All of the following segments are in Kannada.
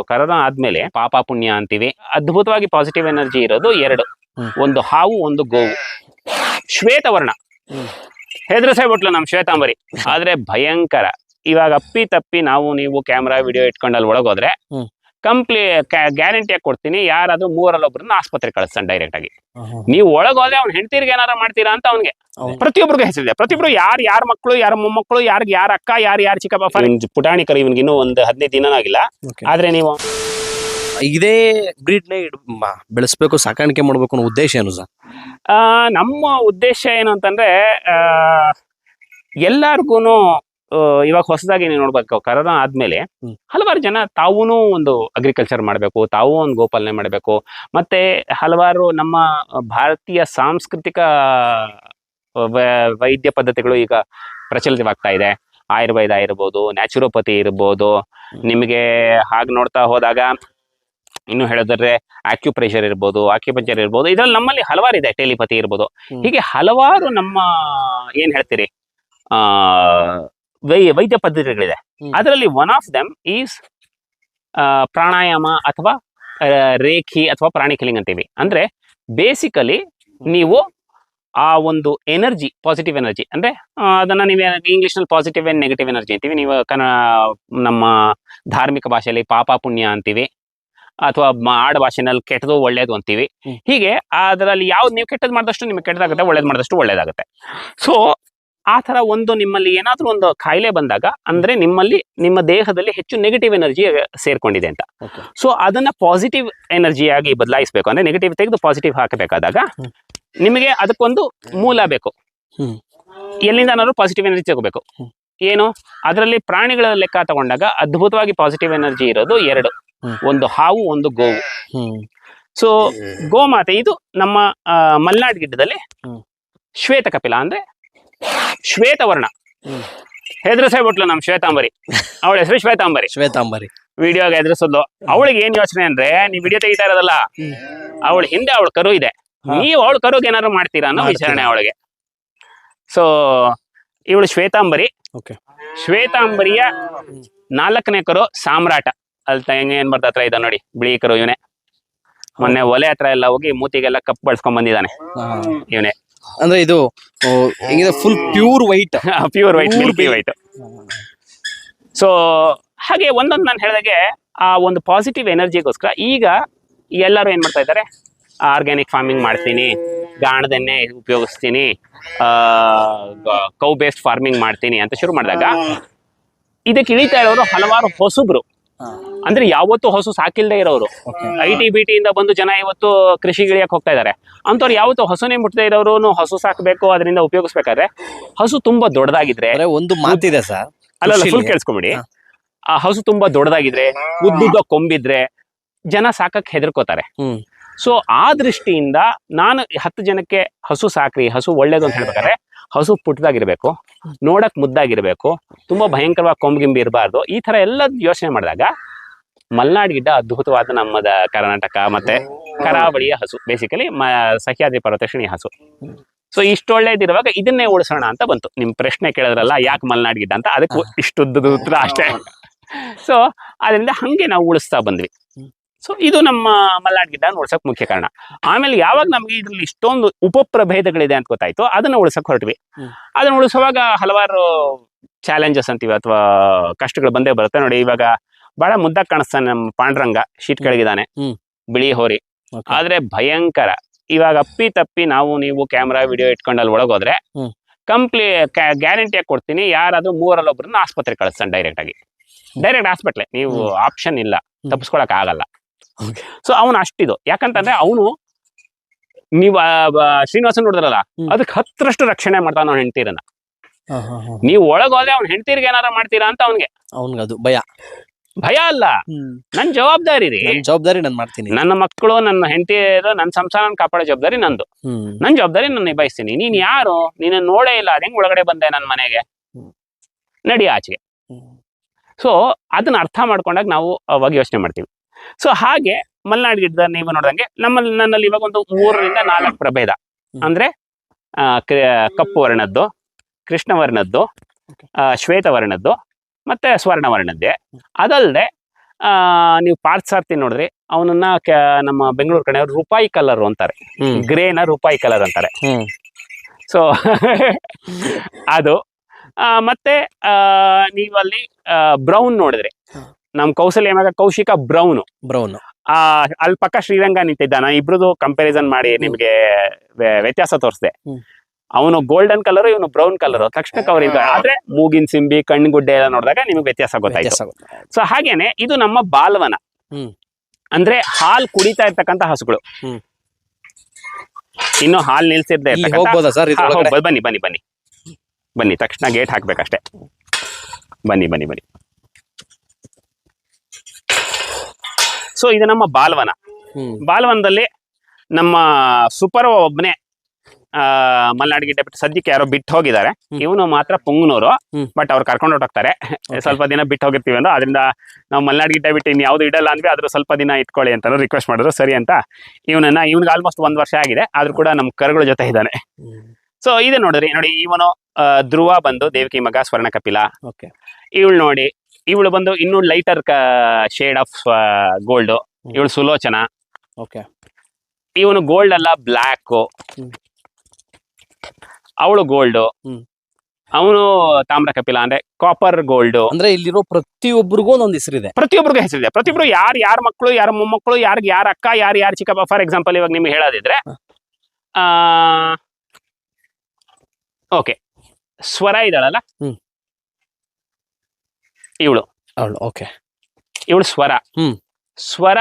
ಕರೋನಾ ಆದ್ಮೇಲೆ ಪಾಪ ಪುಣ್ಯ ಅಂತೀವಿ. ಅದ್ಭುತವಾಗಿ ಪಾಸಿಟಿವ್ ಎನರ್ಜಿ ಇರೋದು ಎರಡು, ಒಂದು ಹಾವು, ಒಂದು ಗೋವು. ಶ್ವೇತವರ್ಣ ಹೆದರ್ಸೇ ಬಿಟ್ಲು ನಮ್ ಶ್ವೇತಾಂಬರಿ. ಆದ್ರೆ ಭಯಂಕರ. ಇವಾಗ ಅಪ್ಪಿ ತಪ್ಪಿ ನೀವು ಕ್ಯಾಮ್ರಾ ವಿಡಿಯೋ ಇಟ್ಕೊಂಡು ಅಲ್ಲಿ ಒಳಗೋದ್ರೆ ಗ್ಯಾರಂಟಿಯಾಗಿ ಕೊಡ್ತೀನಿ, ಯಾರಾದ್ರೂ 3 ಆಸ್ಪತ್ರೆ ಕಳಿಸ್ತಾನೆ ಡೈರೆಕ್ಟ್ ಆಗಿ. ನೀವು ಒಳಗೋದ್ರೆ ಅವ್ನ ಹೆಂಡತಿರ್ಗೆ ಏನಾರ ಮಾಡ್ತೀರಾ ಅಂತ ಅವನ್ಗೆ ಪ್ರತಿಯೊಬ್ಬರಿಗೂ ಹೆಸರಿದೆ. ಪ್ರತಿಯೊಬ್ರು ಯಾರ ಮಕ್ಕಳು, ಯಾರ ಮೊಮ್ಮಕ್ಕಳು, ಯಾರ ಅಕ್ಕ, ಯಾರ ಚಿಕ್ಕಪ್ಪ, ಪುಟಾಣಿ ಕರಿ ಇವನ್ಗೆ ಇನ್ನೂ ಒಂದು 15 ದಿನ ಆಗಿಲ್ಲ. ಆದ್ರೆ ನೀವು ಇದೇ ಬ್ರೀಡ್ ನೇ ಬೆಳೆಸ್ಬೇಕು, ಸಾಕಾಣಿಕೆ ಮಾಡ್ಬೇಕು ಅನ್ನೋ ಉದ್ದೇಶ ಏನು ಸರ್? ನಮ್ಮ ಉದ್ದೇಶ ಏನು ಅಂತಂದ್ರೆ ಎಲ್ಲಾರ್ಗೂನು ಇವಾಗ ಹೊಸದಾಗಿ ನೀವು ನೋಡ್ಬೇಕು, ಕರೋನಾ ಆದ್ಮೇಲೆ ಹಲವಾರು ಜನ ತಾವೂನು ಒಂದು ಅಗ್ರಿಕಲ್ಚರ್ ಮಾಡಬೇಕು, ತಾವೂ ಒಂದು ಗೋಪಾಲನೆ ಮಾಡಬೇಕು. ಮತ್ತೆ ಹಲವಾರು ನಮ್ಮ ಭಾರತೀಯ ಸಾಂಸ್ಕೃತಿಕ ವೈದ್ಯ ಪದ್ಧತಿಗಳು ಈಗ ಪ್ರಚಲಿತವಾಗ್ತಾ ಇದೆ. ಆಯುರ್ವೇದ ಇರ್ಬೋದು, ನ್ಯಾಚುರೋಪತಿ ಇರ್ಬೋದು. ನಿಮಗೆ ಹಾಗೆ ನೋಡ್ತಾ ಹೋದಾಗ ಇನ್ನು ಹೇಳಿದ್ರೆ ಆಕ್ಯುಪ್ರೆಷರ್ ಇರ್ಬೋದು, ಆಕ್ಯುಪಂಚರ್ ಇರ್ಬೋದು. ಇದ್ರಲ್ಲಿ ನಮ್ಮಲ್ಲಿ ಹಲವಾರು ಇದೆ, ಟೆಲಿಪತಿ ಇರ್ಬೋದು. ಹೀಗೆ ಹಲವಾರು ನಮ್ಮ ಏನ್ ಹೇಳ್ತೀರಿ ವೈದ್ಯ ಪದ್ಧತಿಗಳಿದೆ. ಅದರಲ್ಲಿ ಒನ್ ಆಫ್ ದೆಮ್ ಈಸ್ ಪ್ರಾಣಾಯಾಮ ಅಥವಾ ರೇಖಿ ಅಥವಾ ಪ್ರಾಣಿ ಕಿಲಿಂಗ್ ಅಂತೀವಿ. ಅಂದ್ರೆ ಬೇಸಿಕಲಿ ನೀವು ಆ ಒಂದು ಎನರ್ಜಿ, ಪಾಸಿಟಿವ್ ಎನರ್ಜಿ, ಅಂದ್ರೆ ಅದನ್ನ ನೀವು ಇಂಗ್ಲಿಷ್ ನಲ್ಲಿ ಪಾಸಿಟಿವ್ ಅಂಡ್ ನೆಗೆಟಿವ್ ಎನರ್ಜಿ ಅಂತೀವಿ. ನೀವು ನಮ್ಮ ಧಾರ್ಮಿಕ ಭಾಷೆಯಲ್ಲಿ ಪಾಪ ಪುಣ್ಯ ಅಂತೀವಿ, ಅಥವಾ ಆಡ ಭಾಷೆನಲ್ಲಿ ಕೆಟ್ಟದು ಒಳ್ಳೇದು ಅಂತೀವಿ. ಹೀಗೆ ಅದರಲ್ಲಿ ಯಾವ್ದು ನೀವು ಕೆಟ್ಟದ್ದು ಮಾಡಿದಷ್ಟು ನಿಮಗೆ ಕೆಟ್ಟದಾಗುತ್ತೆ, ಒಳ್ಳೇದು ಮಾಡಿದಷ್ಟು ಒಳ್ಳೇದಾಗುತ್ತೆ. ಸೊ ಆ ತರ ಒಂದು ನಿಮ್ಮಲ್ಲಿ ಏನಾದ್ರೂ ಒಂದು ಕಾಯಿಲೆ ಬಂದಾಗ ಅಂದ್ರೆ ನಿಮ್ಮ ದೇಹದಲ್ಲಿ ಹೆಚ್ಚು ನೆಗೆಟಿವ್ ಎನರ್ಜಿ ಸೇರ್ಕೊಂಡಿದೆ ಅಂತ. ಸೊ ಅದನ್ನ ಪಾಸಿಟಿವ್ ಎನರ್ಜಿಯಾಗಿ ಬದಲಾಯಿಸಬೇಕು ಅಂದ್ರೆ ನೆಗೆಟಿವ್ ತೆಗೆದು ಪಾಸಿಟಿವ್ ಹಾಕಬೇಕಾದಾಗ ನಿಮಗೆ ಅದಕ್ಕೊಂದು ಮೂಲ ಬೇಕು. ಎಲ್ಲಿಂದ ಪಾಸಿಟಿವ್ ಎನರ್ಜಿ ತಗೋಬೇಕು. ಏನು ಅದರಲ್ಲಿ ಪ್ರಾಣಿಗಳ ಲೆಕ್ಕ ತಗೊಂಡಾಗ ಅದ್ಭುತವಾಗಿ ಪಾಸಿಟಿವ್ ಎನರ್ಜಿ ಇರೋದು ಎರಡು, ಒಂದು ಹಾವು, ಒಂದು ಗೋವು. ಸೊ ಗೋಮಾತೆ ಇದು ನಮ್ಮ ಮಲ್ನಾಡ್ ಗಿಡ್ಡದಲ್ಲಿ ಶ್ವೇತ ಕಪಿಲ ಅಂದ್ರೆ ಶ್ವೇತವರ್ಣ ಹೆದರ್ಸೇ ಬಿಟ್ಲು ನಮ್ ಶ್ವೇತಾಂಬರಿ. ಅವಳ ಹೆಸರು ಶ್ವೇತಾಂಬರಿ. ವಿಡಿಯೋಗೆ ಹೆದರ್ಸೋದು. ಅವಳಿಗೆ ಏನ್ ಯೋಚನೆ ಅಂದ್ರೆ, ನೀವು ವಿಡಿಯೋ ತೆಗಿತಾ ಇರೋದಲ್ಲ, ಅವಳ ಹಿಂದೆ ಅವಳ ಕರು ಇದೆ, ನೀವು ಅವಳ ಕರುಗೆ ಏನಾದ್ರು ಮಾಡ್ತೀರಾ ಅನ್ನೋ ವಿಚಾರಣೆ ಅವಳಿಗೆ. ಸೊ ಇವಳು ಶ್ವೇತಾಂಬರಿ. ಶ್ವೇತಾಂಬರಿಯ 4ನೇ ಕರು ಸಾಮ್ರಾಟ. ಅಲ್ಲಿ ಏನ್ ಬರ್ದ ಹತ್ರ ಇದ ನೋಡಿ, ಬಿಳಿ ಕರು ಇವನೇ. ಮೊನ್ನೆ ಒಲೆ ಹತ್ರ ಎಲ್ಲ ಹೋಗಿ ಮೂತಿಗೆಲ್ಲ ಕಪ್ ಬಳಸ್ಕೊಂಡ್ ಬಂದಿದ್ದಾನೆ ಇವನೇ. ಅಂದ್ರೆ ಇದು full pure white Milky white. So ಹಾಗೆ ಒಂದೊಂದು ನಾನು ಹೇಳಿದಾಗೆ ಆ ಒಂದು ಪಾಸಿಟಿವ್ ಎನರ್ಜಿಗೋಸ್ಕರ ಈಗ ಎಲ್ಲರೂ ಏನ್ ಮಾಡ್ತಾ ಇದ್ದಾರೆ, ಆರ್ಗ್ಯಾನಿಕ್ ಫಾರ್ಮಿಂಗ್ ಮಾಡ್ತೀನಿ, ಗಾಣದೆಣ್ಣೆ ಉಪಯೋಗಿಸ್ತೀನಿ, ಕೌ ಬೇಸ್ಡ್ ಫಾರ್ಮಿಂಗ್ ಮಾಡ್ತೀನಿ ಅಂತ ಶುರು ಮಾಡಿದಾಗ ಇದಕ್ಕೆ ಇಳಿತಾ ಇರೋರು ಹಲವಾರು ಹೊಸಬ್ರು. ಅಂದ್ರೆ ಯಾವತ್ತೂ ಹಸು ಸಾಕಿಲ್ದೇ ಇರೋರು, IT BT ಇಂದ ಬಂದು ಜನ ಇವತ್ತು ಕೃಷಿಗಿಳಿಯಕ್ಕೆ ಹೋಗ್ತಾ ಇದಾರೆ. ಅಂತವ್ರು ಯಾವತ್ತೂ ಹಸುನೇ ಮುಟ್ಟದೇ ಇರೋರು ಹಸು ಸಾಕ್ಬೇಕು, ಅದರಿಂದ ಉಪಯೋಗಿಸ್ಬೇಕಾದ್ರೆ ಹಸು ತುಂಬಾ ದೊಡ್ಡದಾಗಿದ್ರೆ, ಒಂದು ಮಾತಿದೆ ಸರ್, ಅಲ್ಲ ಫುಲ್ ಕೇಳಿಸ್ಕೊಂಬಿಡಿ, ಆ ಹಸು ತುಂಬಾ ದೊಡ್ಡದಾಗಿದ್ರೆ, ಉದ್ದುದ್ದ ಕೊಂಬಿದ್ರೆ ಜನ ಸಾಕಕ್ಕೆ ಹೆದರ್ಕೋತಾರೆ. ಸೊ ಆ ದೃಷ್ಟಿಯಿಂದ ನಾನು 10 ಜನಕ್ಕೆ ಹಸು ಸಾಕ್ರಿ, ಹಸು ಒಳ್ಳೇದು ಅಂತ ಹೇಳ್ಬೇಕಾದ್ರೆ ಹಸು ಪುಟ್ಟದಾಗಿರ್ಬೇಕು, ನೋಡಕ್ ಮುದ್ದಾಗಿರ್ಬೇಕು, ತುಂಬಾ ಭಯಂಕರವಾಗಿ ಕೊಂಬಿಗಿಂಬಿ ಇರಬಾರ್ದು. ಈ ತರ ಎಲ್ಲ ಯೋಚನೆ ಮಾಡಿದಾಗ ಮಲ್ನಾಡ್ ಗಿಡ್ಡ ಅದ್ಭುತವಾದ ನಮ್ಮದ ಕರ್ನಾಟಕ ಮತ್ತೆ ಕರಾವಳಿಯ ಹಸು, ಬೇಸಿಕಲಿ ಸಹ್ಯಾದ್ರಿ ಪರ್ವತ ಶ್ರೇಣಿ ಹಸು. ಸೊ ಇಷ್ಟೊಳ್ಳೇದಿರುವಾಗ ಇದನ್ನೇ ಉಳಿಸೋಣ ಅಂತ ಬಂತು. ನಿಮ್ ಪ್ರಶ್ನೆ ಕೇಳಿದ್ರಲ್ಲ ಯಾಕೆ ಮಲ್ನಾಡ್ ಗಿಡ್ಡ ಅಂತ, ಅದಕ್ಕೆ ಇಷ್ಟುದ್ದದ ಉತ್ತರ ಅಷ್ಟೇ. ಸೊ ಅದರಿಂದ ಹಂಗೆ ನಾವು ಉಳಿಸ್ತಾ ಬಂದ್ವಿ. ಸೊ ಇದು ನಮ್ಮ ಮಲ್ನಾಡ್ ಗಿಡ್ಡ ಉಳ್ಸಕ್ ಮುಖ್ಯ ಕಾರಣ. ಆಮೇಲೆ ಯಾವಾಗ ನಮ್ಗೆ ಇದ್ರಲ್ಲಿ ಇಷ್ಟೊಂದು ಉಪಪ್ರಭೇದಗಳಿದೆ ಅಂತ ಗೊತ್ತಾಯ್ತು, ಅದನ್ನ ಉಳ್ಸಕ್ ಹೊರಟ್ವಿ. ಅದನ್ನ ಉಳಿಸುವಾಗ ಹಲವಾರು ಚಾಲೆಂಜಸ್ ಅಂತೀವಿ ಅಥವಾ ಕಷ್ಟಗಳು ಬಂದೇ ಬರುತ್ತೆ. ನೋಡಿ, ಇವಾಗ ಬಹಳ ಮುದ್ದಾಗಿ ಕಾಣಿಸ್ತಾನೆ ನಮ್ಮ ಪಾಂಡ್ರಂಗ, ಶೀಟ್ ಕೆಳಗಿದಾನೆ, ಬಿಳಿ ಹೋರಿ, ಆದ್ರೆ ಭಯಂಕರ. ಇವಾಗ ಅಪ್ಪಿ ತಪ್ಪಿ ನೀವು ಕ್ಯಾಮ್ರಾ ವಿಡಿಯೋ ಇಟ್ಕೊಂಡು ಅಲ್ಲಿ ಒಳಗೋದ್ರೆ ಗ್ಯಾರಂಟಿಯಾಗಿ ಕೊಡ್ತೀನಿ, ಯಾರಾದ್ರೂ 3 ಆಸ್ಪತ್ರೆ ಕಳಿಸ್ತಾನೆ ಡೈರೆಕ್ಟ್ ಹಾಸ್ಪಿಟ್ಲೆ. ನೀವು ಆಪ್ಷನ್ ಇಲ್ಲ, ತಪ್ಪಿಸ್ಕೊಳಕ್ ಆಗಲ್ಲ. ಸೊ ಅವನು ಅಷ್ಟಿದು. ಯಾಕಂತಂದ್ರೆ ಅವನು ನೀವು ಶ್ರೀನಿವಾಸನ್ ನೋಡಿದ್ರಲ್ಲ, ಅದಕ್ಕೆ 10ರಷ್ಟು ರಕ್ಷಣೆ ಮಾಡ್ತಾನ ಅವ್ನ ಹೆಂಡತಿರನ್ನ. ನೀವು ಒಳಗೋದ್ರೆ ಅವ್ನ ಹೆಂಡತಿರ್ಗೆ ಏನಾರ ಮಾಡ್ತೀರಾ ಅಂತ ಅವನ್ಗದು ಭಯ ಅಲ್ಲ, ನನ್ ಜವಾಬ್ದಾರಿ ರೀ. ನಾನು ಮಾಡ್ತೀನಿ. ನನ್ನ ಮಕ್ಕಳು, ನನ್ನ ಹೆಂಡತಿ, ನನ್ನ ಸಂಸಾರ ಕಾಪಾಡೋ ಜವಾಬ್ದಾರಿ ನಂದು. ನನ್ ಜವಾಬ್ದಾರಿ ನಾನು ನಿಭಾಯಿಸ್ತೀನಿ. ನೀನ್ ಯಾರು? ನೀನ ನೋಡೇ ಇಲ್ಲ, ಅದ್ ಹೆಂಗ್ ಒಳಗಡೆ ಬಂದೆ ನನ್ನ ಮನೆಗೆ, ನಡಿ ಆಚೆಗೆ. ಸೊ ಅದನ್ನ ಅರ್ಥ ಮಾಡ್ಕೊಂಡಾಗ ನಾವು ಅವಾಗ ಯೋಚನೆ ಮಾಡ್ತೀವಿ. ಸೊ ಹಾಗೆ ಮಲ್ನಾಡ್ ಗಿಡ್ಡ ನೀವು ನೋಡ್ದಂಗೆ ನನ್ನಲ್ಲಿ ಇವಾಗ ಒಂದು 3ರಿಂದ 4 ಪ್ರಭೇದ. ಅಂದ್ರೆ ಕಪ್ಪು ವರ್ಣದ್ದು, ಕೃಷ್ಣವರ್ಣದ್ದು, ಶ್ವೇತವರ್ಣದ್ದು ಮತ್ತೆ ಸ್ವರ್ಣವರ್ಣದ್ದೇ. ಅದಲ್ಲದೆ ನೀವು ಪಾರ್ಥಸಾರಥಿ ನೋಡಿದ್ರೆ ಅವನನ್ನ ನಮ್ಮ ಬೆಂಗಳೂರು ಕಡೆ ಅವ್ರು ರೂಪಾಯಿ ಕಲರ್ ಅಂತಾರೆ, ಗ್ರೇನ ರೂಪಾಯಿ ಕಲರ್ ಅಂತಾರೆ. ಸೊ ಅದು ಮತ್ತೆ ನೀವಲ್ಲಿ ಬ್ರೌನ್ ನೋಡಿದ್ರೆ ನಮ್ ಕೌಶಲ್ಯ ಮಗ ಕೌಶಿಕ ಬ್ರೌನ್ ಅಲ್ಲಿ ಪಕ್ಕ ಶ್ರೀರಂಗ ನಿಂತಿದ್ದ. ನಾನು ಇಬ್ರದ್ದು ಕಂಪ್ಯಾರಿಸನ್ ಮಾಡಿ ನಿಮ್ಗೆ ವ್ಯತ್ಯಾಸ ತೋರಿಸ್ದೆ. ಅವನು ಗೋಲ್ಡನ್ ಕಲರ್, ಇವನು ಬ್ರೌನ್ ಕಲರ್. ತಕ್ಷಣಕ್ಕೆ ಅವ್ರಿಗೆ ಆದ್ರೆ ಮೂಗಿನ ಸಿಂಬಿ ಕಣ್ಣುಗುಡ್ಡೆ ಎಲ್ಲ ನೋಡಿದಾಗ ನಿಮಗೆ ವ್ಯತ್ಯಾಸ ಗೊತ್ತಾಯ್ತು. ಸೊ ಹಾಗೇನೆ ಇದು ನಮ್ಮ ಬಾಲ್ವನ, ಅಂದ್ರೆ ಹಾಲ್ ಕುಡಿತಾ ಇರ್ತಕ್ಕಂಥ ಹಸುಗಳು. ಇನ್ನು ಹಾಲ್ ನಿಲ್ಸಿರ್ದೆ ಬನ್ನಿ ಬನ್ನಿ ಬನ್ನಿ ಬನ್ನಿ, ತಕ್ಷಣ ಗೇಟ್ ಹಾಕ್ಬೇಕಷ್ಟೇ. ಬನ್ನಿ ಬನ್ನಿ ಬನ್ನಿ. ಸೊ ಇದು ನಮ್ಮ ಬಾಲ್ವನ. ಬಾಲ್ವನದಲ್ಲಿ ನಮ್ಮ ಸೂಪರ್ ಒಬ್ಬನೇ ಮಲ್ನಾಡ್ ಗಿಡ್ಡ ಬಿಟ್ಟು ಸದ್ಯಕ್ಕೆ ಯಾರೋ ಬಿಟ್ಟು ಹೋಗಿದ್ದಾರೆ. ಇವನು ಮಾತ್ರ ಪುಂಗ್ನೂರು, ಬಟ್ ಅವ್ರು ಕರ್ಕೊಂಡು ಹೊಟ್ಟೋಗ್ತಾರೆ. ಸ್ವಲ್ಪ ದಿನ ಬಿಟ್ಟು ಹೋಗಿರ್ತೀವಿ ಅಂದ್ರೆ ಅದರಿಂದ ನಾವು ಮಲ್ನಾಡ್ ಗಿಡ್ಡ ಬಿಟ್ಟು ಇನ್ನು ಯಾವ್ದು ಇಡಲ್ಲ ಅಂದ್ವಿ, ಆದ್ರೂ ಸ್ವಲ್ಪ ದಿನ ಇಟ್ಕೊಳ್ಳಿ ಅಂತ ರಿಕ್ವೆಸ್ಟ್ ಮಾಡಿದ್ರು. ಸರಿ ಅಂತ ಇವ್ನಿಗೆ ಆಲ್ಮೋಸ್ಟ್ 1 ವರ್ಷ ಆಗಿದೆ, ಆದ್ರೂ ಕೂಡ ನಮ್ಮ ಕರುಗಳ ಜೊತೆ ಇದ್ದಾನೆ. ಸೊ ಇದೆ ನೋಡಿ ಇವನು ಧ್ರುವ ಬಂದು ದೇವಕಿ ಮಗ ಸ್ವರ್ಣ ಕಪಿಲ. ಇವಳು ನೋಡಿ, ಇವಳು ಬಂದು ಇನ್ನೂ ಲೈಟರ್ ಶೇಡ್ ಆಫ್ ಗೋಲ್ಡ್. ಇವಳು ಸುಲೋಚನ. ಇವನು ಗೋಲ್ಡ್ ಅಲ್ಲ, ಬ್ಲ್ಯಾಕ್. ಅವಳು ಗೋಲ್ಡ್. ಅವನು ತಾಮ್ರ ಕಪಿಲ ಅಂದ್ರೆ ಕಾಪರ್ ಗೋಲ್ಡ್. ಅಂದ್ರೆ ಇಲ್ಲಿರೋ ಪ್ರತಿಯೊಬ್ಬರಿಗೂ ಒಂದೊಂದು ಹೆಸರಿದೆ. ಪ್ರತಿಯೊಬ್ಬರಿಗೂ ಹೆಸರಿದೆ. ಪ್ರತಿಯೊಬ್ರು ಯಾರ ಮಕ್ಕಳು, ಯಾರ ಮೊಮ್ಮಕ್ಕಳು, ಯಾರ ಅಕ್ಕ, ಯಾರ ಚಿಕ್ಕಪ್ಪ. ಫಾರ್ ಎಕ್ಸಾಂಪಲ್ ಇವಾಗ ನಿಮ್ಗೆ ಹೇಳೋದಿದ್ರೆ ಓಕೆ, ಸ್ವರ ಇದ್ದಾಳಲ್ಲ ಇವಳು. ಇವಳು ಸ್ವರ. ಸ್ವರ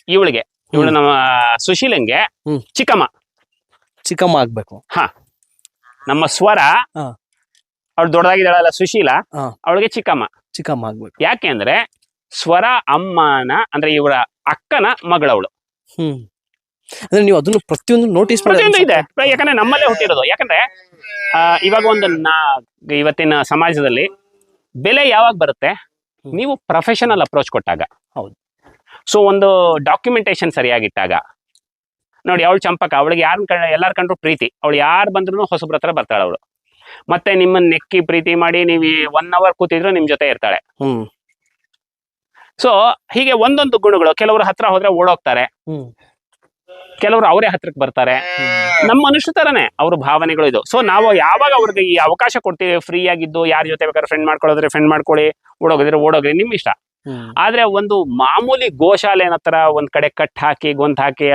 ಇವಳಿಗೆ, ಇವಳು ನಮ್ಮ ಸುಶೀಲಂಗೆ ಚಿಕ್ಕಮ್ಮ ಆಗ್ಬೇಕು. ನಮ್ಮ ಸ್ವರ ಅವಳು ದೊಡ್ಡದಾಗಿದ್ದಾಳಲ್ಲ ಸುಶೀಲ, ಅವಳಿಗೆ ಚಿಕ್ಕಮ್ಮ ಆಗ್ಬೇಕು. ಯಾಕೆ ಅಂದ್ರೆ ಸ್ವರ ಅಮ್ಮನ ಅಂದ್ರೆ ಇವಳ ಅಕ್ಕನ ಮಗಳವಳು. ಅಂದ್ರೆ ನೀವು ಅದನ್ನು ಪ್ರತಿಯೊಂದು ನೋಟಿಸ್ ಇದೆ, ಯಾಕಂದ್ರೆ ನಮ್ಮಲ್ಲೇ ಹುಟ್ಟಿರೋದು. ಯಾಕಂದ್ರೆ ಇವಾಗ ಒಂದು ಇವತ್ತಿನ ಸಮಾಜದಲ್ಲಿ ಬೆಲೆ ಯಾವಾಗ ಬರುತ್ತೆ, ನೀವು ಪ್ರೊಫೆಷನಲ್ ಅಪ್ರೋಚ್ ಕೊಟ್ಟಾಗ. ಸೊ ಒಂದು ಡಾಕ್ಯುಮೆಂಟೇಶನ್ ಸರಿಯಾಗಿಟ್ಟಾಗ. ನೋಡಿ ಅವಳು ಚಂಪಕ, ಅವಳಿಗೆ ಎಲ್ಲಾರ ಕಂಡ್ರು ಪ್ರೀತಿ. ಅವಳು ಯಾರು ಬಂದ್ರು ಹೊಸಬ್ರ ಹತ್ರ ಬರ್ತಾಳೆ ಅವಳು. ಮತ್ತೆ ನಿಮ್ಮನ್ನ ನೆಕ್ಕಿ ಪ್ರೀತಿ ಮಾಡಿ ನೀವು 1 hour ಕೂತಿದ್ರು ನಿಮ್ ಜೊತೆ ಇರ್ತಾಳೆ. ಸೊ ಹೀಗೆ ಒಂದೊಂದು ಗುಣಗಳು. ಕೆಲವರು ಹತ್ರ ಹೋದ್ರೆ ಓಡೋಗ್ತಾರೆ, ಕೆಲವರು ಅವರೇ ಹತ್ರಕ್ಕೆ ಬರ್ತಾರೆ. ನಮ್ಮ ಮನುಷ್ಯ ತರನೇ ಅವ್ರ ಭಾವನೆಗಳು ಇದು. ಸೊ ನಾವು ಯಾವಾಗ ಅವ್ರಿಗೆ ಈ ಅವಕಾಶ ಕೊಡ್ತೀವಿ, ಫ್ರೀ ಆಗಿದ್ದು ಯಾರ ಜೊತೆ ಬೇಕಾದ್ರೆ ಫ್ರೆಂಡ್ ಮಾಡ್ಕೊಳ್ಳೋದ್ರೆ ಫ್ರೆಂಡ್ ಮಾಡ್ಕೊಳ್ಳಿ, ಓಡೋಗ್ರಿ ನಿಮ್ ಇಷ್ಟ. ಆದ್ರೆ ಒಂದು ಮಾಮೂಲಿ ಗೋಶಾಲೆ ಹತ್ರ ಒಂದ್ ಕಡೆ ಕಟ್ ಹಾಕಿ ಗೊಂತ್ ಹಾಕಿ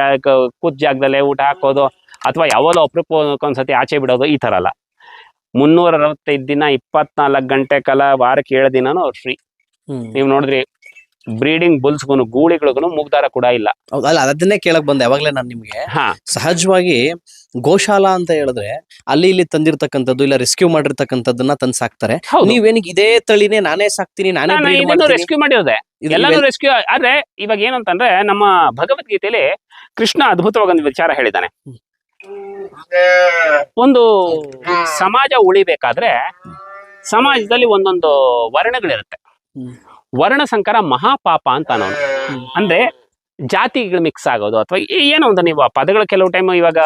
ಕೂತ್ ಜಾಗದಲ್ಲೇ ಊಟ ಹಾಕೋದು, ಅಥವಾ ಯಾವಾಗಲೂ ಅಪರೂಪಕ್ಕೊಂದ್ಸತಿ ಆಚೆ ಬಿಡೋದು, ಈ ತರ ಅಲ್ಲ. 365 ದಿನ 24 ಗಂಟೆ ಕಾಲ ವಾರಕ್ಕೆ 7 ದಿನಾನು ಅವ್ರು ಫ್ರೀ. ನೀವು ನೋಡಿದ್ರಿ ಬ್ರೀಡಿಂಗ್ ಬುಲ್ಸ್ಗೂ ಗೂಳಿಗಳಿಗೂ ಮೂಗ್ದಾರ ಕೂಡ ಇಲ್ಲ. ಅದನ್ನೇ ಕೇಳಕ್ ಬಂದೆ ಯಾವಾಗ್ಲೇ ನಾನು ನಿಮ್ಗೆ. ಸಹಜವಾಗಿ ಗೋಶಾಲಾ ಅಂತ ಹೇಳಿದ್ರೆ ಅಲ್ಲಿ ಇಲ್ಲಿ ತಂದಿರ್ತಕ್ಕಂಥದ್ದು, ಇಲ್ಲ ರೆಸ್ಕ್ಯೂ ಮಾಡಿರ್ತಕ್ಕಂಥದ್ದನ್ನ ತಂದು ಸಾಕ್ತಾರೆ. ನೀವೇನಿಗೆ ಇದೇ ತಳಿನೇ ನಾನೇ ಸಾಕ್ತೀನಿ, ರೆಸ್ಕ್ಯೂ ಮಾಡಿರೋದೆ, ಎಲ್ಲಾನು ರೆಸ್ಕ್ಯೂ. ಆದ್ರೆ ಇವಾಗ ಏನಂತಂದ್ರೆ ನಮ್ಮ ಭಗವದ್ಗೀತೆಯಲ್ಲಿ ಕೃಷ್ಣ ಅದ್ಭುತವಾಗಿ ಒಂದು ವಿಚಾರ ಹೇಳಿದ್ದಾನೆ. ಒಂದು ಸಮಾಜ ಉಳಿಬೇಕಾದ್ರೆ ಸಮಾಜದಲ್ಲಿ ಒಂದೊಂದು ವರ್ಣಗಳಿರುತ್ತೆ. ವರ್ಣ ಸಂಕರ ಮಹಾಪಾಪ ಅಂತ ಅನ್ನೋನು. ಅಂದ್ರೆ ಜಾತಿಗಳು ಮಿಕ್ಸ್ ಆಗೋದು, ಅಥವಾ ಏನೋ ಒಂದು ನೀವು ಪದಗಳು ಕೆಲವು ಟೈಮ್ ಇವಾಗ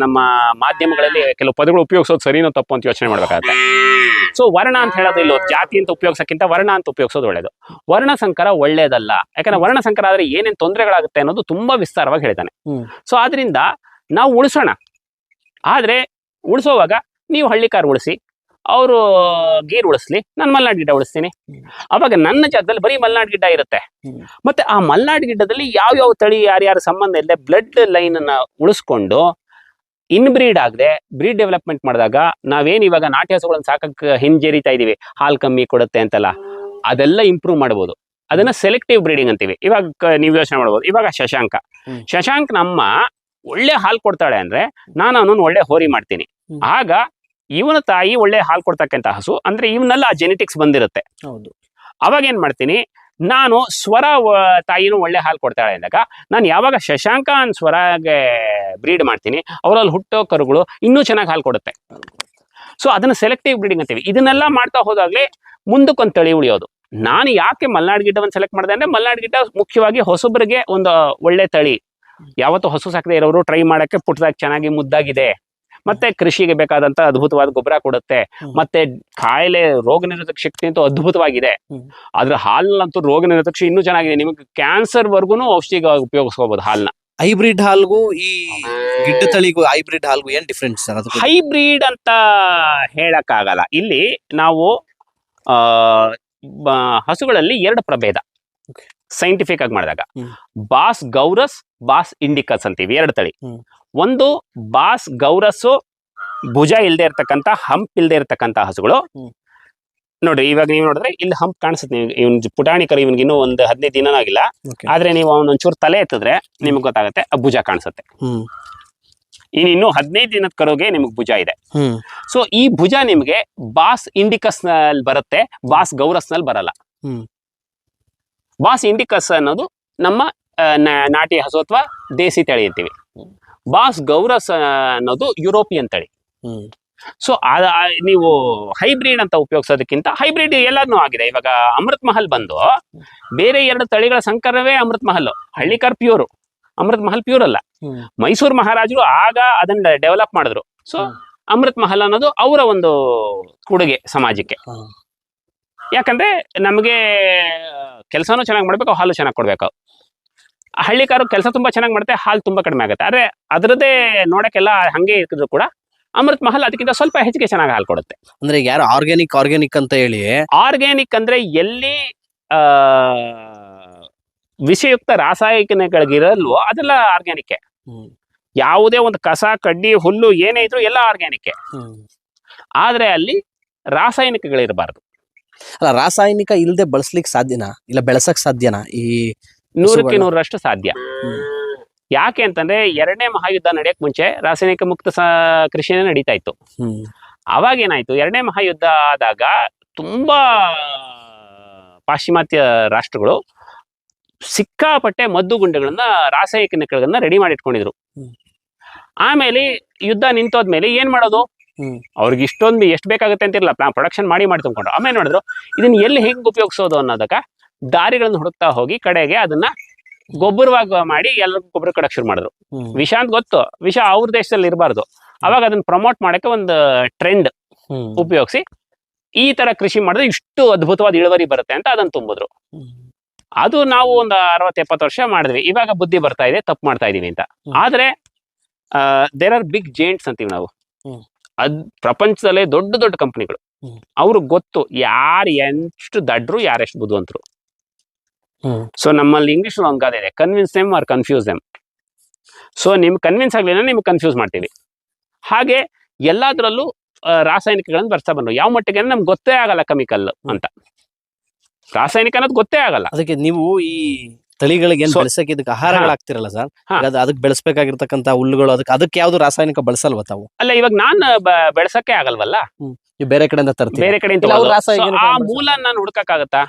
ನಮ್ಮ ಮಾಧ್ಯಮಗಳಲ್ಲಿ ಕೆಲವು ಪದಗಳು ಉಪಯೋಗಿಸೋದು ಸರಿನೋ ತಪ್ಪು ಅಂತ ಯೋಚನೆ ಮಾಡ್ಬೇಕಾಗುತ್ತೆ. ಸೊ ವರ್ಣ ಅಂತ ಹೇಳೋದು ಇಲ್ಲ, ಜಾತಿ ಅಂತ ಉಪಯೋಗಿಸಕ್ಕಿಂತ ವರ್ಣ ಅಂತ ಉಪಯೋಗಿಸೋದು ಒಳ್ಳೇದು. ವರ್ಣ ಸಂಕರ ಒಳ್ಳೇದಲ್ಲ. ಯಾಕಂದ್ರೆ ವರ್ಣ ಸಂಕರ ಆದ್ರೆ ಏನೇನ್ ತೊಂದರೆಗಳಾಗುತ್ತೆ ಅನ್ನೋದು ತುಂಬಾ ವಿಸ್ತಾರವಾಗಿ ಹೇಳಿದ್ದಾನೆ. ಸೊ ಆದ್ರಿಂದ ನಾವು ಉಳಿಸೋಣ. ಆದ್ರೆ ಉಳಿಸೋವಾಗ ನೀವು ಹಳ್ಳಿಕಾರ್ ಉಳಿಸಿ, ಅವರು ಗೀರ್ ಉಳಿಸ್ಲಿ, ನಾನು ಮಲ್ನಾಡ್ ಗಿಡ್ಡ ಉಳಿಸ್ತೀನಿ. ಅವಾಗ ನನ್ನ ಜಾಗದಲ್ಲಿ ಬರೀ ಮಲ್ನಾಡ್ ಗಿಡ್ಡ ಇರುತ್ತೆ. ಮತ್ತೆ ಆ ಮಲ್ನಾಡ್ ಗಿಡ್ಡದಲ್ಲಿ ಯಾವ ತಳಿ ಯಾರ್ಯಾರ ಸಂಬಂಧ ಇಲ್ಲದೆ ಬ್ಲಡ್ ಲೈನ್ ಅನ್ನ ಉಳಿಸ್ಕೊಂಡು ಇನ್ಬ್ರೀಡ್ ಆಗದೆ ಬ್ರೀಡ್ ಡೆವಲಪ್ಮೆಂಟ್ ಮಾಡಿದಾಗ ನಾವೇನ್ ಇವಾಗ ನಾಟಿ ಹಸುಗಳನ್ನ ಸಾಕಕ್ಕೆ ಹಿಂಜರಿತಾ ಇದೀವಿ, ಹಾಲು ಕಮ್ಮಿ ಕೊಡುತ್ತೆ ಅಂತೆಲ್ಲ, ಅದೆಲ್ಲ ಇಂಪ್ರೂವ್ ಮಾಡ್ಬೋದು. ಅದನ್ನ ಸೆಲೆಕ್ಟಿವ್ ಬ್ರೀಡಿಂಗ್ ಅಂತೀವಿ. ಇವಾಗ ನೀವು ಯೋಚನೆ ಮಾಡ್ಬೋದು, ಇವಾಗ ಶಶಾಂಕ್ ನಮ್ಮ ಒಳ್ಳೆ ಹಾಲು ಕೊಡ್ತಾಳೆ ಅಂದ್ರೆ ನಾನು ಅವನನ್ನು ಒಳ್ಳೆ ಹೋರಿ ಮಾಡ್ತೀನಿ. ಆಗ ಇವನ ತಾಯಿ ಒಳ್ಳೆ ಹಾಲು ಕೊಡ್ತಕ್ಕಂಥ ಹಸು ಅಂದ್ರೆ ಇವನ್ನೆಲ್ಲ ಜೆನೆಟಿಕ್ಸ್ ಬಂದಿರುತ್ತೆ. ಅವಾಗ ಏನ್ ಮಾಡ್ತೀನಿ, ನಾನು ಸ್ವರ ತಾಯಿನೂ ಒಳ್ಳೆ ಹಾಲು ಕೊಡ್ತಾಳೆ ಅಂದಾಗ ನಾನು ಯಾವಾಗ ಶಶಾಂಕ ಸ್ವರಗೆ ಬ್ರೀಡ್ ಮಾಡ್ತೀನಿ, ಅವರಲ್ಲಿ ಹುಟ್ಟೋ ಕರುಗಳು ಇನ್ನೂ ಚೆನ್ನಾಗಿ ಹಾಲು ಕೊಡುತ್ತೆ. ಸೊ ಅದನ್ನ ಸೆಲೆಕ್ಟಿವ್ ಬ್ರೀಡಿಂಗ್ ಅಂತೀವಿ. ಇದನ್ನೆಲ್ಲ ಮಾಡ್ತಾ ಹೋದಾಗ್ಲೇ ಮುಂದಕ್ಕೊಂದು ತಳಿ ಉಳಿಯೋದು. ನಾನು ಯಾಕೆ ಮಲ್ನಾಡ್ ಗಿಡ್ಡವನ್ನು ಸೆಲೆಕ್ಟ್ ಮಾಡಿದೆ ಅಂದ್ರೆ ಮಲ್ನಾಡ್ ಗಿಡ್ಡ ಮುಖ್ಯವಾಗಿ ಹೊಸಬ್ರಿಗೆ ಒಂದು ಒಳ್ಳೆ ತಳಿ. ಯಾವತ್ತೂ ಹಸು ಸಾಕದೆ ಇರೋರು ಟ್ರೈ ಮಾಡಕ್ಕೆ ಪುಟ್ಟದಾಗಿ ಚೆನ್ನಾಗಿ ಮುದ್ದಾಗಿದೆ, ಮತ್ತೆ ಕೃಷಿಗೆ ಬೇಕಾದಂತ ಅದ್ಭುತವಾದ ಗೊಬ್ಬರ ಕೊಡುತ್ತೆ. ಮತ್ತೆ ಕಾಯಿಲೆ ರೋಗ ನಿರೋಧಕ ಶಕ್ತಿ ಅಂತೂ ಅದ್ಭುತವಾಗಿದೆ. ಅದ್ರ ಹಾಲಂತೂ ರೋಗ ನಿರೋಧಕ ಶಕ್ತಿ ಇನ್ನೂ ಚೆನ್ನಾಗಿದೆ. ನಿಮಗೆ ಕ್ಯಾನ್ಸರ್ ವರ್ಗುನು ಔಷಧಿಗೆ ಉಪಯೋಗಿಸ್ಕೋಬಹುದು ಹಾಲ್ನ. ಹೈಬ್ರಿಡ್ ಹಾಲ್ಗೂ ಈ ಗಿಡ್ಡ ತಳಿಗೂ ಹೈಬ್ರಿಡ್ ಹಾಲ್ಗೂ ಏನ್ ಡಿಫ್ರೆನ್ಸ್ ಸರ್? ಅದು ಹೈಬ್ರಿಡ್ ಅಂತ ಹೇಳಕ್ ಆಗಲ್ಲ. ಇಲ್ಲಿ ನಾವು ಹಸುಗಳಲ್ಲಿ 2 ಪ್ರಭೇದ ಸೈಂಟಿಫಿಕ್ ಆಗಿ ಮಾಡಿದಾಗ, ಬಾಸ್ ಗೌರಸ್, ಬಾಸ್ ಇಂಡಿಕಸ್ ಅಂತೀವಿ, 2 ತಳಿ. ಒಂದು ಬಾಸ್ ಗೌರಸ್ಸು ಭುಜ ಇಲ್ದೇ ಇರ್ತಕ್ಕಂಥ, ಹಂಪ್ ಇಲ್ದೇ ಇರ್ತಕ್ಕಂಥ ಹಸುಗಳು. ನೋಡ್ರಿ, ಇವಾಗ ನೀವು ನೋಡಿದ್ರೆ ಇಲ್ಲಿ ಹಂಪ್ ಕಾಣಿಸುತ್ತೆ. ಇವನ್ ಪುಟಾಣಿ ಕರು, ಇವನ್ಗೆ ಇನ್ನೂ ಒಂದು 15 ದಿನ ಆಗಿಲ್ಲ. ಆದ್ರೆ ನೀವು ಒಂಚೂರು ತಲೆ ಎತ್ತಿದ್ರೆ ನಿಮ್ಗೆ ಗೊತ್ತಾಗುತ್ತೆ, ಆ ಭುಜ ಕಾಣಿಸುತ್ತೆ. ಇನ್ನು 15 ದಿನದ ಕರುಗೆ ನಿಮ್ಗೆ ಭುಜ ಇದೆ. ಸೊ ಈ ಭುಜ ನಿಮ್ಗೆ ಬಾಸ್ ಇಂಡಿಕಸ್ ನಲ್ಲಿ ಬರುತ್ತೆ, ಬಾಸ್ ಗೌರಸ್ ನಲ್ಲಿ ಬರಲ್ಲ. ಬಾಸ್ ಇಂಡಿಕಸ್ ಅನ್ನೋದು ನಮ್ಮ ನಾಟಿ ಹಸು ಅಥವಾ ದೇಸಿ ತಳಿ ಅಂತೀವಿ. ಬಾಸ್ ಗೌರಸ್ ಅನ್ನೋದು ಯುರೋಪಿಯನ್ ತಳಿ. ಸೊ ನೀವು ಹೈಬ್ರಿಡ್ ಅಂತ ಉಪಯೋಗಿಸೋದಕ್ಕಿಂತ, ಹೈಬ್ರಿಡ್ ಎಲ್ಲಾನು ಆಗಿದೆ. ಇವಾಗ ಅಮೃತ್ ಮಹಲ್ ಬಂದು ಬೇರೆ 2 ತಳಿಗಳ ಸಂಕರವೇ ಅಮೃತ್ ಮಹಲ್. ಹಳ್ಳಿಕಾರ್ ಪ್ಯೂರ್, ಅಮೃತ್ ಮಹಲ್ ಪ್ಯೂರ್ ಅಲ್ಲ. ಮೈಸೂರು ಮಹಾರಾಜರು ಆಗ ಅದನ್ನ ಡೆವಲಪ್ ಮಾಡಿದ್ರು. ಸೊ ಅಮೃತ್ ಮಹಲ್ ಅನ್ನೋದು ಅವರ ಒಂದು ಕೊಡುಗೆ ಸಮಾಜಕ್ಕೆ. ಯಾಕಂದ್ರೆ ನಮಗೆ ಕೆಲಸನೂ ಚೆನ್ನಾಗಿ ಮಾಡ್ಬೇಕು, ಹಾಲು ಚೆನ್ನಾಗಿ ಕೊಡ್ಬೇಕು. ಹಳ್ಳಿಕಾರು ಕೆಲಸ ತುಂಬಾ ಚೆನ್ನಾಗಿ ಮಾಡುತ್ತೆ, ಹಾಲು ತುಂಬಾ ಕಡಿಮೆ ಆಗುತ್ತೆ. ಆದ್ರೆ ಅದರದ್ದೇ ನೋಡಕ್ಕೆಲ್ಲ ಹಂಗೆ ಇರ್ತಿದ್ರು ಕೂಡ ಅಮೃತ್ ಮಹಲ್ ಅದಕ್ಕಿಂತ ಸ್ವಲ್ಪ ಹೆಚ್ಚಿಗೆ ಚೆನ್ನಾಗಿ ಹಾಲು ಕೊಡುತ್ತೆ. ಅಂದ್ರೆ ಯಾರು ಆರ್ಗ್ಯಾನಿಕ್ ಅಂತ ಹೇಳಿ, ಆರ್ಗ್ಯಾನಿಕ್ ಅಂದ್ರೆ ಎಲ್ಲಿ ವಿಷಯುಕ್ತ ರಾಸಾಯನಿಕಗಳಿಗಿರಲ್ವೋ ಅದೆಲ್ಲ ಆರ್ಗ್ಯಾನಿಕ್. ಯಾವುದೇ ಒಂದು ಕಸ ಕಡ್ಡಿ ಹುಲ್ಲು ಏನೇ ಇದ್ರು ಎಲ್ಲ ಆರ್ಗ್ಯಾನಿಕ್. ಆದ್ರೆ ಅಲ್ಲಿ ರಾಸಾಯನಿಕಗಳಿರಬಾರ್ದು. ಅಲ್ಲ, ರಾಸಾಯನಿಕ ಇಲ್ಲದೆ ಬಳಸ್ಲಿಕ್ಕೆ ಸಾಧ್ಯನಾ, ಇಲ್ಲ ಬೆಳೆಸಕ್ ಸಾಧ್ಯನಾ? ಈ 100ಕ್ಕೆ 100ರಷ್ಟು ಸಾಧ್ಯ. ಯಾಕೆ ಅಂತಂದ್ರೆ 2ನೇ ಮಹಾಯುದ್ಧ ನಡೆಯಕ್ ಮುಂಚೆ ರಾಸಾಯನಿಕ ಮುಕ್ತ ಕೃಷಿನೇ ನಡೀತಾ ಇತ್ತು. ಅವಾಗ ಏನಾಯ್ತು, 2ನೇ ಮಹಾಯುದ್ಧ ಆದಾಗ ತುಂಬಾ ಪಾಶ್ಚಿಮಾತ್ಯ ರಾಷ್ಟ್ರಗಳು ಸಿಕ್ಕಾಪಟ್ಟೆ ಮದ್ದು ಗುಂಡುಗಳನ್ನ, ರಾಸಾಯನಿಕಗಳನ್ನ ರೆಡಿ ಮಾಡಿ ಇಟ್ಕೊಂಡಿದ್ರು. ಆಮೇಲೆ ಯುದ್ಧ ನಿಂತೋದ್ಮೇಲೆ ಏನ್ ಮಾಡೋದು, ಅವ್ರಿಗೆ ಇಷ್ಟೊಂದು ಎಷ್ಟು ಬೇಕಾಗುತ್ತೆ ಅಂತಿರಲ್ಲ, ಪ್ರೊಡಕ್ಷನ್ ಮಾಡಿ ತುಂಬಿಕೊಂಡು ಆಮೇಲೆ ನೋಡಿದ್ರು ಇದನ್ನ ಎಲ್ಲಿ ಹೆಂಗ್ ಉಪಯೋಗಿಸೋದು ಅನ್ನೋದಕ್ಕ ದಾರಿಗಳನ್ನ ಹುಡುಕ್ತಾ ಹೋಗಿ ಕಡೆಗೆ ಅದನ್ನ ಗೊಬ್ಬರವಾಗಿ ಮಾಡಿ ಎಲ್ಲರಿಗೂ ಗೊಬ್ಬರ ಕೊಡಕ್ ಶುರು ಮಾಡಿದ್ರು. ವಿಷ ಅಂತ ಗೊತ್ತು, ವಿಷ ಅವ್ರ ದೇಶದಲ್ಲಿ ಇರಬಾರ್ದು. ಅವಾಗ ಅದನ್ನ ಪ್ರಮೋಟ್ ಮಾಡಕ್ಕೆ ಒಂದು ಟ್ರೆಂಡ್ ಉಪಯೋಗಿಸಿ ಈ ತರ ಕೃಷಿ ಮಾಡಿದ್ರೆ ಇಷ್ಟು ಅದ್ಭುತವಾದ ಇಳುವರಿ ಬರುತ್ತೆ ಅಂತ ಅದನ್ನ ತುಂಬಿದ್ರು. ಅದು ನಾವು ಒಂದು 60-70 ವರ್ಷ ಮಾಡಿದ್ವಿ. ಇವಾಗ ಬುದ್ಧಿ ಬರ್ತಾ ಇದೆ, ತಪ್ಪು ಮಾಡ್ತಾ ಇದೀವಿ ಅಂತ. ಆದ್ರೆ ದೇರ್ ಆರ್ ಬಿಗ್ ಜೇಂಟ್ಸ್ ಅಂತೀವಿ ನಾವು. ಪ್ರಪಂಚದಲ್ಲೇ ದೊಡ್ಡ ದೊಡ್ಡ ಕಂಪನಿಗಳು, ಅವ್ರಿಗೆ ಗೊತ್ತು ಯಾರು ಎಷ್ಟು ದಡ್ರು, ಯಾರೆಷ್ಟು ಬುದ್ಧಿವಂತರು. ಸೊ ನಮ್ಮಲ್ಲಿ ಇಂಗ್ಲಿಷ್ ಒಂದು ಗಾದೆ ಇದೆ, convince them are confuse them. So ನಿಮ್ಗೆ ಕನ್ವಿನ್ಸ್ ಆಗ್ಲಿಲ್ಲ, ನಿಮ್ಗೆ ಕನ್ಫ್ಯೂಸ್ ಮಾಡ್ತೀವಿ. ಹಾಗೆ ಎಲ್ಲಾದ್ರಲ್ಲೂ ರಾಸಾಯನಿಕಗಳನ್ನು ಬರ್ತಾ ಬಂದ್ರು. ಯಾವ ಮಟ್ಟಿಗೆ ನಮ್ಗೆ ಗೊತ್ತೇ ಆಗಲ್ಲ ಕೆಮಿಕಲ್ ಅಂತ, ರಾಸಾಯನಿಕ ಅನ್ನೋದು ಗೊತ್ತೇ ಆಗಲ್ಲ. ಅದಕ್ಕೆ ನೀವು ಈ ತಳಿಗಳಿಗೆ ಏನ್ ಬೆಳೆಸಕ್ಕೆ ಇದಕ್ಕೆ ಆಹಾರಗಳಾಗ್ತಿರಲ್ಲ ಸರ್, ಅದಕ್ಕೆ ಬೆಳೆಸಬೇಕಾಗಿರ್ತಕ್ಕಂತ ಹುಲ್ಲುಗಳು, ಅದಕ್ಕೆ ಯಾವ್ದು ರಾಸಾಯನಿಕ ಬಳಸಲ್ವ ತಾವು? ಅಲ್ಲ, ಇವಾಗ ನಾನ್ ಬೆಳೆಸಕ್ಕೆ ಆಗಲ್ವಲ್ಲ, ಬೇರೆ ಕಡೆಯಿಂದ ತರ್ತೀವಿ. ಬೇರೆ ಕಡೆಯಿಂದ ಆ ಮೂಲ ನಾನು ಹುಡ್ಕಕ್ಕಾಗತ್ತಾ?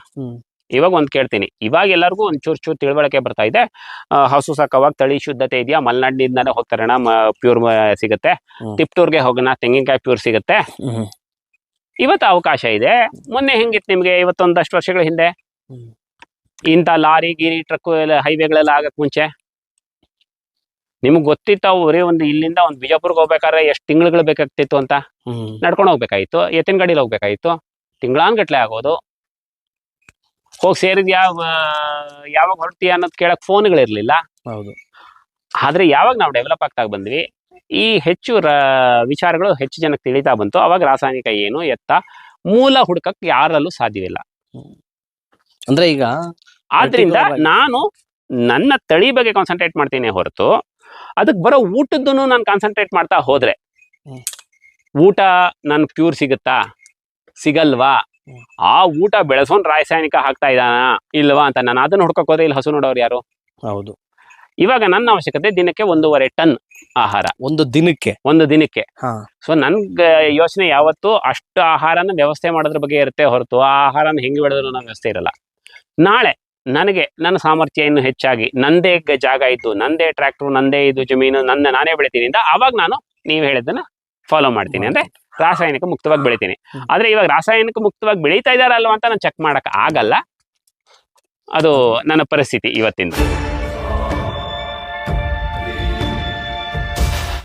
ಇವಾಗ ಒಂದ್ ಕೇಳ್ತೀನಿ, ಇವಾಗ ಎಲ್ಲರಿಗೂ ಒಂದ್ ಚೂರ್ ತಿಳುವಳಿಕೆ ಬರ್ತಾ ಇದೆ. ಹಸು ಸಾಕವಾಗ ತಳಿ ಶುದ್ಧತೆ ಇದೆಯಾ, ಮಲೆನಾಡಿನಿಂದಾನೆ ಹೋಗ್ತಾರಣ, ಪ್ಯೂರ್ ಸಿಗುತ್ತೆ. ತಿಪ್ಟೂರ್ಗೆ ಹೋಗೋಣ, ತೆಂಗಿನಕಾಯಿ ಪ್ಯೂರ್ ಸಿಗುತ್ತೆ. ಇವತ್ತು ಅವಕಾಶ ಇದೆ. ಮೊನ್ನೆ ಹೆಂಗಿತ್ತು ನಿಮ್ಗೆ, ಇವತ್ತೊಂದಷ್ಟು ವರ್ಷಗಳ ಹಿಂದೆ ಇಂಥ ಲಾರಿ ಗಿರಿ ಟ್ರಕ್ ಹೈವೇಗಳೆಲ್ಲ ಆಗಕ್ ಮುಂಚೆ ನಿಮ್ಗೆ ಗೊತ್ತಿತ್ತು ಅವರೇ ಒಂದು ಇಲ್ಲಿಂದ ಒಂದು ಬಿಜಾಪುರ್ಗೆ ಹೋಗ್ಬೇಕಾದ್ರೆ ಎಷ್ಟು ತಿಂಗಳುಗಳು ಬೇಕಾಗ್ತಿತ್ತು ಅಂತ? ನಡ್ಕೊಂಡು ಹೋಗ್ಬೇಕಾಗಿತ್ತು, ಎತ್ತಿನ ಗಾಡಿಲಿ ಹೋಗ್ಬೇಕಾಗಿತ್ತು, ತಿಂಗಳಾನ್ಗಟ್ಲೆ ಆಗೋದು. ಹೋಗಿ ಸೇರಿದ್ ಯಾವಾಗ ಹೊರಡ್ತೀಯ ಅನ್ನೋದು ಕೇಳಕ್ ಫೋನ್ಗಳಿರ್ಲಿಲ್ಲ. ಹೌದು. ಆದ್ರೆ ಯಾವಾಗ ನಾವು ಡೆವಲಪ್ ಆಗ್ತಾ ಬಂದ್ವಿ, ಈ ಹೆಚ್ಚು ವಿಚಾರಗಳು ಹೆಚ್ಚು ಜನಕ್ಕೆ ತಿಳಿತಾ ಬಂತು. ಅವಾಗ ರಾಸಾಯನಿಕ ಏನು ಎತ್ತ ಮೂಲ ಹುಡ್ಕಕ್ ಯಾರಲ್ಲೂ ಸಾಧ್ಯವಿಲ್ಲ. ಅಂದ್ರೆ ಈಗ ಆದ್ರಿಂದ ನಾನು ನನ್ನ ತಳಿ ಬಗ್ಗೆ ಕಾನ್ಸಂಟ್ರೇಟ್ ಮಾಡ್ತೀನಿ ಹೊರತು ಅದಕ್ಕೆ ಬರೋ ಊಟದ್ದನ್ನು ನಾನು ಕಾನ್ಸಂಟ್ರೇಟ್ ಮಾಡ್ತಾ ಹೋದ್ರೆ, ಊಟ ನನ್ ಪ್ಯೂರ್ ಸಿಗುತ್ತಾ ಸಿಗಲ್ವಾ, ಆ ಊಟ ಬೆಳೆಸೋನ್ ರಾಸಾಯನಿಕ ಹಾಕ್ತಾ ಇದ್ದಾನ ಇಲ್ವಾ ಅಂತ ನಾನು ಅದನ್ನ ಹುಡ್ಕಕ್ ಹೋದ್ರೆ ಇಲ್ಲಿ ಹಸು ನೋಡೋರು ಯಾರು? ಹೌದು. ಇವಾಗ ನನ್ನ ಅವಶ್ಯಕತೆ ದಿನಕ್ಕೆ 1.5 ಟನ್ ಆಹಾರ, ಒಂದು ದಿನಕ್ಕೆ. ಸೊ ನನ್ಗೆ ಯೋಚನೆ ಯಾವತ್ತು ಅಷ್ಟು ಆಹಾರನ ವ್ಯವಸ್ಥೆ ಮಾಡೋದ್ರ ಬಗ್ಗೆ ಇರುತ್ತೆ ಹೊರತು ಆ ಆಹಾರನ ಹೆಂಗೆ ಬೆಳೆದ್ರು ನನ್ನ ವ್ಯವಸ್ಥೆ ಇರಲ್ಲ. ನಾಳೆ ನನಗೆ ನನ್ನ ಸಾಮರ್ಥ್ಯ ಇನ್ನು ಹೆಚ್ಚಾಗಿ, ನಂದೇ ಜಾಗ ಇದ್ದು, ನಂದೇ ಟ್ರ್ಯಾಕ್ಟರ್, ನಂದೇ ಇದು ಜಮೀನು, ನಾನೇ ಬೆಳಿತೀನಿ ಅಂತ ಆವಾಗ ನಾನು ನೀವು ಹೇಳಿದ್ದನ್ನ ಫಾಲೋ ಮಾಡ್ತೀನಿ. ಅಂದ್ರೆ ರಾಸಾಯನಿಕ ಮುಕ್ತವಾಗಿ ಬೆಳಿತೀನಿ. ಆದ್ರೆ ಇವಾಗ ರಾಸಾಯನಿಕ ಮುಕ್ತವಾಗಿ ಬೆಳೀತಾ ಇದಾರಲ್ವ ಅಂತ ನಾನು ಚೆಕ್ ಮಾಡಕ್ ಆಗಲ್ಲ. ಅದು ನನ್ನ ಪರಿಸ್ಥಿತಿ ಇವತ್ತಿಂದ.